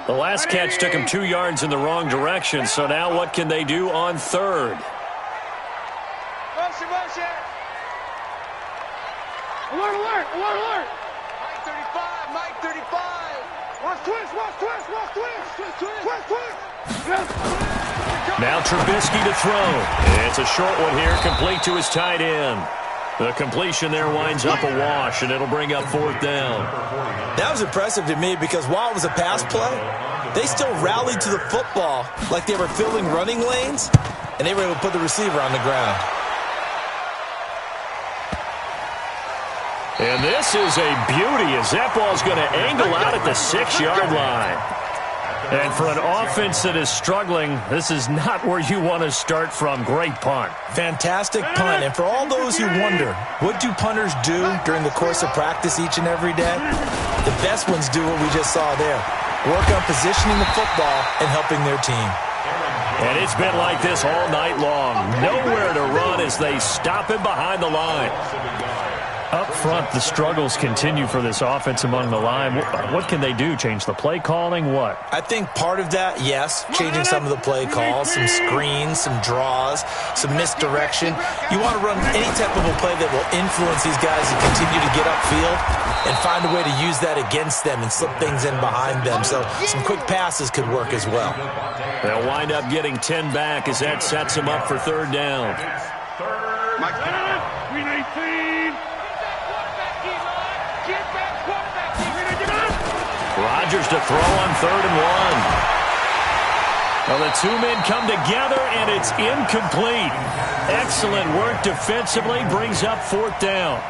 Speaker 1: The last catch took him 2 yards in the wrong direction, so now what can they do on 3rd?
Speaker 3: Alert, alert, alert, alert. Mike 35, Mike 35. Watch twist, watch twist, watch twist. Twist, twist.
Speaker 1: Now Trubisky to throw. It's a short one here, complete to his tight end. The completion there winds up a wash, and it'll bring up 4th down.
Speaker 2: That was impressive to me because while it was a pass play, they still rallied to the football like they were filling running lanes, and they were able to put the receiver on the ground.
Speaker 1: And this is a beauty as that ball's going to angle out at the 6-yard line. And for an offense that is struggling, this is not where you want to start from. Great punt.
Speaker 2: Fantastic punt. And for all those who wonder, what do punters do during the course of practice each and every day? The best ones do what we just saw there. Work on positioning the football and helping their team.
Speaker 1: And it's been like this all night long. Nowhere to run as they stop him behind the line. Up front, the struggles continue for this offense among the line. What can they do? Change the play calling? What?
Speaker 2: I think part of that, yes, changing some of the play calls, some screens, some draws, some misdirection. You want to run any type of a play that will influence these guys and continue to get upfield and find a way to use that against them and slip things in behind them. So some quick passes could work as well.
Speaker 1: They'll wind up getting 10 back as that sets them up for 3rd down.
Speaker 3: Green 18.
Speaker 1: Rodgers to throw on 3rd and 1. Well, the two men come together, and it's incomplete. Excellent work defensively, brings up 4th down.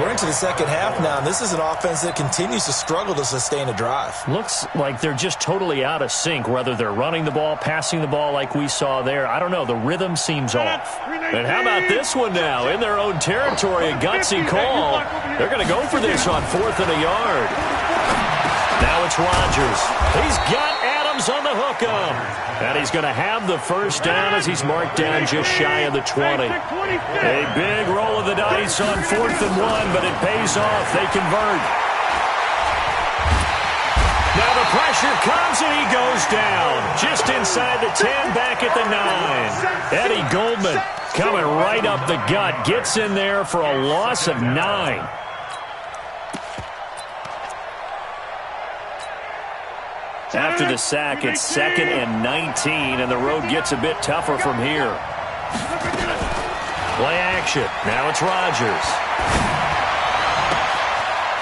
Speaker 2: We're into the second half now, and this is an offense that continues to struggle to sustain a drive.
Speaker 1: Looks like they're just totally out of sync, whether they're running the ball, passing the ball like we saw there. I don't know. The rhythm seems off. And how about this one now? In their own territory, a gutsy call. They're going to go for this on 4th and a yard. Now it's Rodgers. He's got Adams on the hookup. And he's going to have the first down as he's marked down just shy of the 20. A big roll of the dice on 4th and 1, but it pays off. They convert. Now the pressure comes and he goes down. Just inside the 10, back at the 9. Eddie Goldman coming right up the gut. Gets in there for a loss of 9. After the sack, it's 2nd and 19, and the road gets a bit tougher from here. Play action. Now it's Rodgers.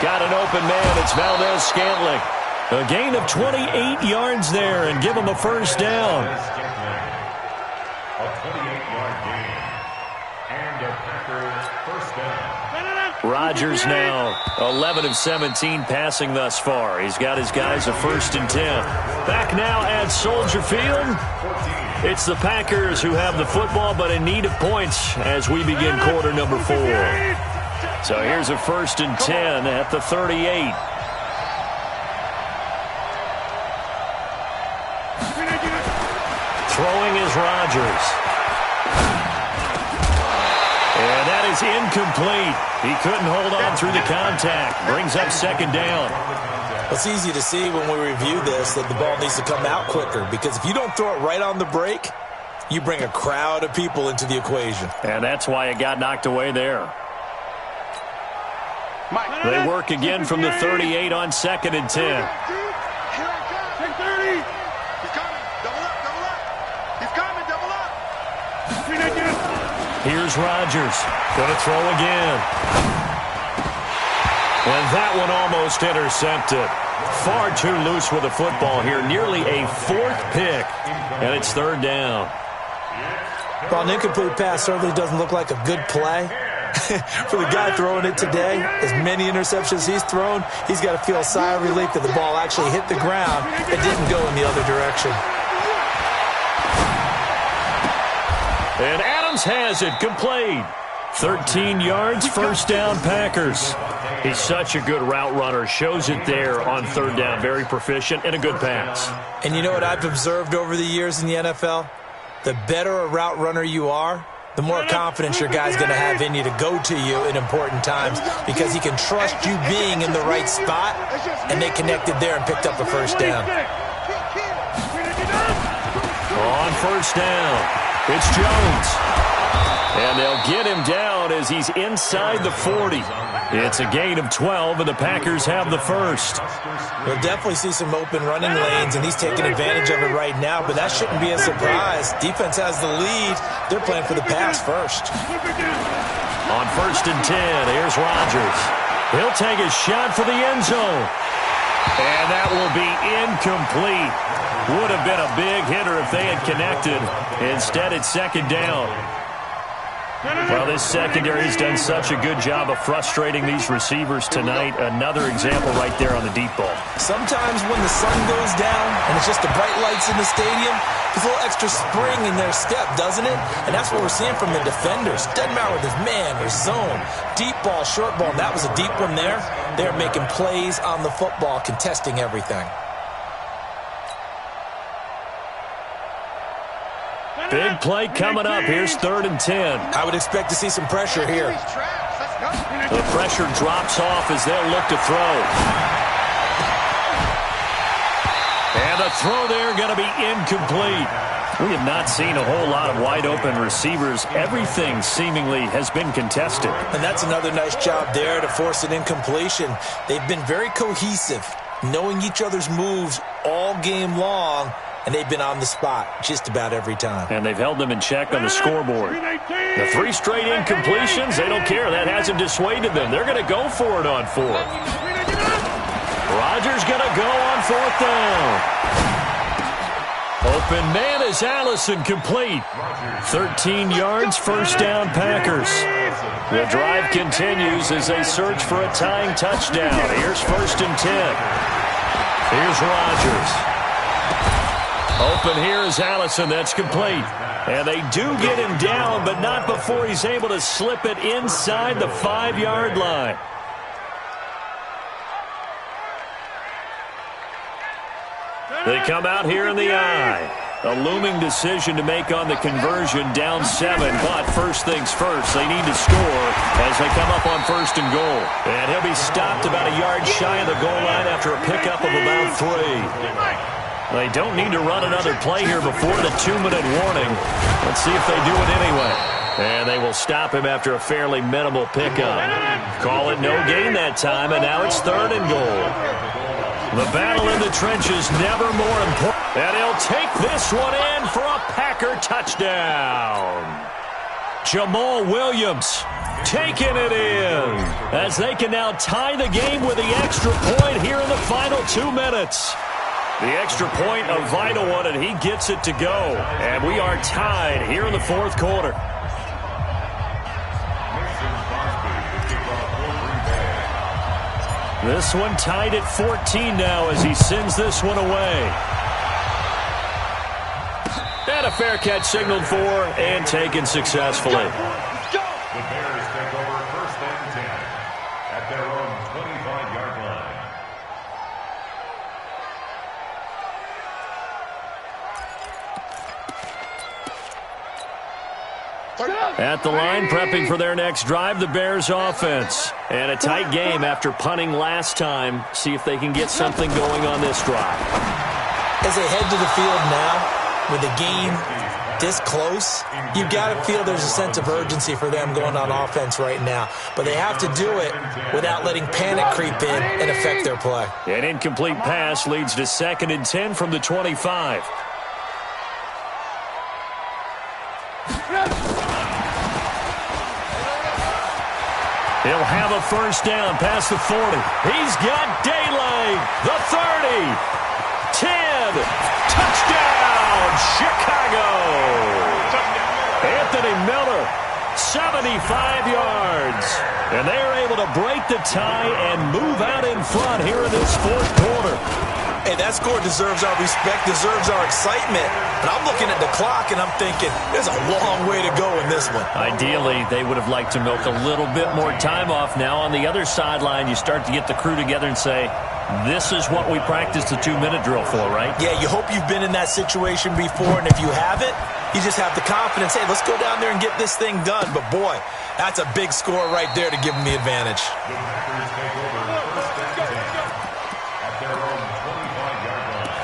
Speaker 1: Got an open man. It's Valdez-Scantling. A gain of 28 yards there and give him a first down.
Speaker 4: A 28-yard gain. And a Packers first down.
Speaker 1: Rodgers now 11 of 17 passing thus far. He's got his guys a 1st and 10. Back now at Soldier Field. It's the Packers who have the football but in need of points as we begin quarter number 4. So here's a 1st and 10 at the 38. Throwing is Rodgers. And that is incomplete. He couldn't hold on through the contact. Brings up second down.
Speaker 2: It's easy to see when we review this that the ball needs to come out quicker, because if you don't throw it right on the break, you bring a crowd of people into the equation.
Speaker 1: And that's why it got knocked away there. They work again from the 38 on 2nd and 10.
Speaker 3: He's coming. Double up, double up. He's coming, double up.
Speaker 1: Here's Rodgers. Going to throw again. And that one almost intercepted. Far too loose with the football here. Nearly a 4th pick. And it's 3rd down.
Speaker 2: Well, an incomplete pass certainly doesn't look like a good play. For the guy throwing it today, as many interceptions he's thrown, he's got to feel a sigh of relief that the ball actually hit the ground and didn't go in the other direction.
Speaker 1: And Adams has it complete. 13 yards, 1st down, Packers. He's such a good route runner. Shows it there on 3rd down. Very proficient and a good pass.
Speaker 2: And you know what I've observed over the years in the NFL? The better a route runner you are, the more confidence your guy's going to have in you to go to you in important times, because he can trust you being in the right spot, and they connected there and picked up a 1st down.
Speaker 1: On 1st down, it's Jones. And they'll get him down as he's inside the 40. It's a gain of 12, and the Packers have the 1st.
Speaker 2: We'll definitely see some open running lanes, and he's taking advantage of it right now, but that shouldn't be a surprise. Defense has the lead. They're playing for the pass first.
Speaker 1: On 1st and 10, here's Rodgers. He'll take a shot for the end zone. And that will be incomplete. Would have been a big hitter if they had connected. Instead, it's 2nd down. Well, this secondary has done such a good job of frustrating these receivers tonight. Another example right there on the deep ball.
Speaker 2: Sometimes when the sun goes down and it's just the bright lights in the stadium, there's a little extra spring in their step, doesn't it? And that's what we're seeing from the defenders. Doesn't matter whether it's man or zone, deep ball, short ball. And that was a deep one there. They're making plays on the football, contesting everything.
Speaker 1: Big play coming up. Here's 3rd and 10.
Speaker 2: I would expect to see some pressure here.
Speaker 1: The pressure drops off as they'll look to throw. And the throw there going to be incomplete. We have not seen a whole lot of wide-open receivers. Everything seemingly has been contested.
Speaker 2: And that's another nice job there to force an incompletion. They've been very cohesive, knowing each other's moves all game long, and they've been on the spot just about every time.
Speaker 1: And they've held them in check on the scoreboard. The 3 straight incompletions, they don't care. That hasn't dissuaded them. They're going to go for it on 4th. Rodgers going to go on 4th down. Open man is Allison, complete. 13 yards, 1st down, Packers. The drive continues as they search for a tying touchdown. Here's 1st and 10. Here's Rodgers. Open here is Allison. That's complete. And they do get him down, but not before he's able to slip it inside the 5-yard line. They come out here in the eye. A looming decision to make on the conversion, down 7. But first things first, they need to score as they come up on 1st and goal. And he'll be stopped about a yard shy of the goal line after a pickup of about 3. They don't need to run another play here before the 2-minute warning. Let's see if they do it anyway. And they will stop him after a fairly minimal pickup. Call it no gain that time, and now it's 3rd and goal. The battle in the trenches never more important. And he'll take this one in for a Packer touchdown. Jamal Williams taking it in as they can now tie the game with the extra point here in the final 2 minutes. The extra point, a vital one, and he gets it to go. And we are tied here in the 4th quarter. This one tied at 14 now as he sends this one away. And a fair catch signaled for and taken successfully.
Speaker 4: The Bears take over 1st and 10 at their own 25-yard line.
Speaker 1: At the line, prepping for their next drive, the Bears offense. And a tight game after punting last time. See if they can get something going on this drive.
Speaker 2: As they head to the field now, with the game this close, you've got to feel there's a sense of urgency for them going on offense right now. But they have to do it without letting panic creep in and affect their play.
Speaker 1: An incomplete pass leads to 2nd and 10 from the 25. He'll have a first down past the 40. He's got daylight. The 30. 10. Touchdown, Chicago. Anthony Miller, 75 yards. And they're able to break the tie and move out in front here in this fourth quarter.
Speaker 2: Hey, that score deserves our respect, deserves our excitement. But I'm looking at the clock, and I'm thinking, there's a long way to go in this one.
Speaker 1: Ideally, they would have liked to milk a little bit more time off. Now on the other sideline, you start to get the crew together and say, this is what we practiced the 2-minute drill for, right?
Speaker 2: Yeah, you hope you've been in that situation before, and if you haven't, you just have the confidence, hey, let's go down there and get this thing done. But, boy, that's a big score right there to give them the advantage.
Speaker 4: The Packers take over 1st and 10 at their own 25-yard line.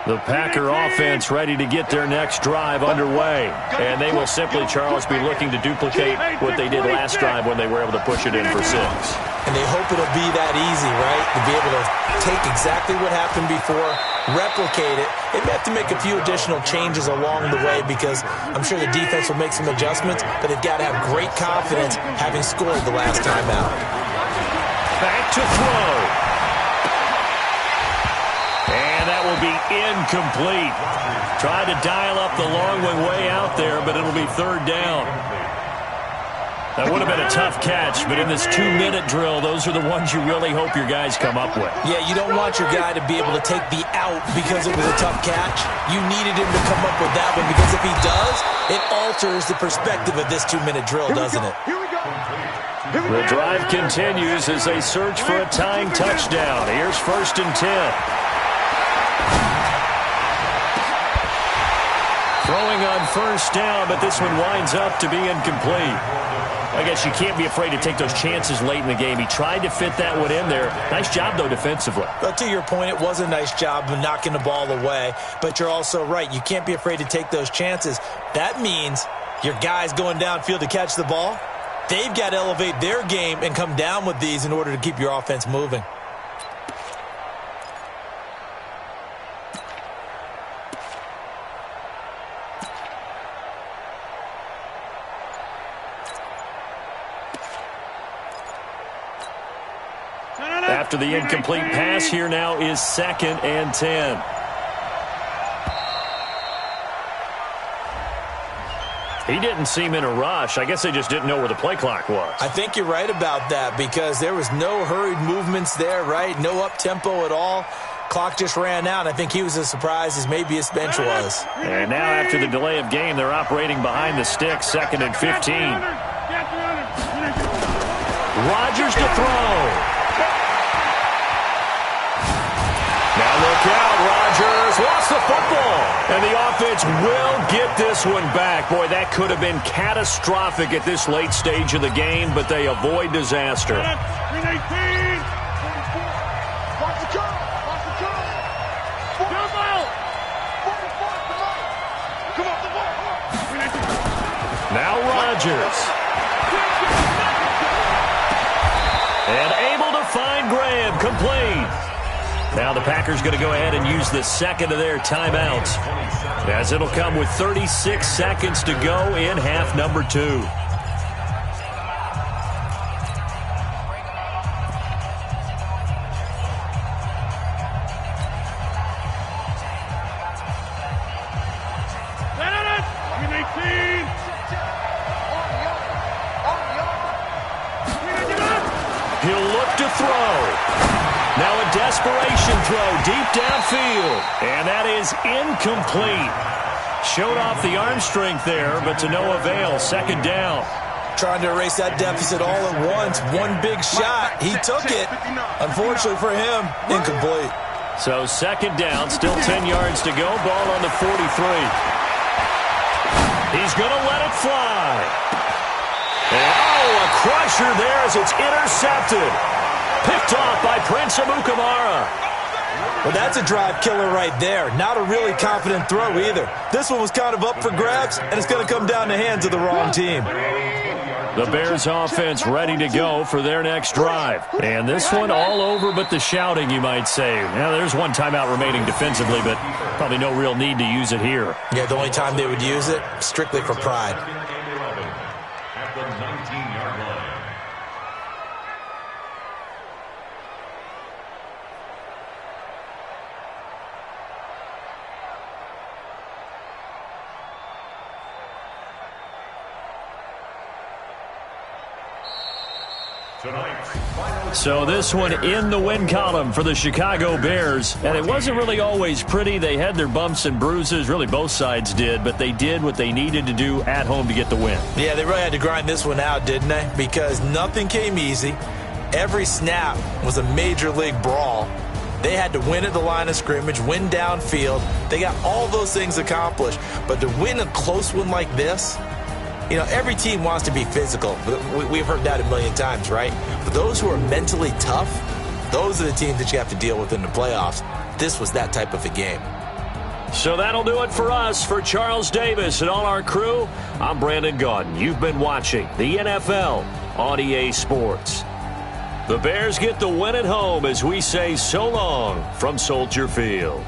Speaker 1: The Packer offense ready to get their next drive underway. And they will simply, Charles, be looking to duplicate what they did last drive when they were able to push it in for 6.
Speaker 2: And they hope it'll be that easy, right? To be able to take exactly what happened before, replicate it. They may have to make a few additional changes along the way because I'm sure the defense will make some adjustments, but they've got to have great confidence having scored the last time out.
Speaker 1: Back to throw. And that will be incomplete. Tried to dial up the long one way out there, but it'll be 3rd down. That would have been a tough catch, but in this 2-minute drill, those are the ones you really hope your guys come up with.
Speaker 2: Yeah, you don't want your guy to be able to take the out because it was a tough catch. You needed him to come up with that one because if he does, it alters the perspective of this 2-minute drill, doesn't it?
Speaker 3: Here we go.
Speaker 1: The drive continues as they search for a tying touchdown. Here's 1st and 10. Throwing on 1st down, but this one winds up to be incomplete. I guess you can't be afraid to take those chances late in the game. He tried to fit that one in there. Nice job, though, defensively.
Speaker 2: But to your point, it was a nice job of knocking the ball away. But you're also right. You can't be afraid to take those chances. That means your guys going downfield to catch the ball, they've got to elevate their game and come down with these in order to keep your offense moving.
Speaker 1: After the incomplete pass, here now is 2nd and 10. He didn't seem in a rush. I guess they just didn't know where the play clock was.
Speaker 2: I think you're right about that because there was no hurried movements there, right? No up-tempo at all. Clock just ran out. I think he was as surprised as maybe his bench was.
Speaker 1: And now after the delay of game, they're operating behind the sticks, 2nd and 15. Rodgers to throw. Now look out, Rodgers lost the football. And the offense will get this one back. Boy, that could have been catastrophic at this late stage of the game, but they avoid disaster.
Speaker 3: Watch the curl. Watch the curl. Jump out. Come off the ball.
Speaker 1: Now Rodgers. And able to find Graham, complete. Now the Packers going to go ahead and use the 2nd of their timeouts, as it'll come with 36 seconds to go in half number 2. He'll look to throw. Now a desperation throw deep downfield. And that is incomplete. Showed off the arm strength there, but to no avail. 2nd down.
Speaker 2: trying to erase that deficit all at once. One big shot. He took it. Unfortunately for him, incomplete.
Speaker 1: So second down, still 10 yards to go. Ball on the 43. He's going to let it fly. And, a crusher there as it's intercepted. Picked off by Prince Amukamara.
Speaker 2: Well, that's a drive killer right there. Not a really confident throw either. This one was kind of up for grabs, and it's going to come down the hands of the wrong team.
Speaker 1: The Bears offense ready to go for their next drive. And this one all over but the shouting, you might say. Now, there's one timeout remaining defensively, but probably no real need to use it here.
Speaker 2: Yeah, the only time they would use it, strictly for pride.
Speaker 4: At the 19-yard line.
Speaker 1: So this one in the win column for the Chicago Bears. And it wasn't really always pretty. They had their bumps and bruises. Really, both sides did. But they did what they needed to do at home to get the win.
Speaker 2: Yeah, they really had to grind this one out, didn't they? Because nothing came easy. Every snap was a major league brawl. They had to win at the line of scrimmage, win downfield. They got all those things accomplished. But to win a close one like this, you know, every team wants to be physical. We've heard that a million times, right? But those who are mentally tough, those are the teams that you have to deal with in the playoffs. This was that type of a game.
Speaker 1: So that'll do it for us. For Charles Davis and all our crew, I'm Brandon Gaudin. You've been watching the NFL on EA Sports. The Bears get the win at home as we say so long from Soldier Field.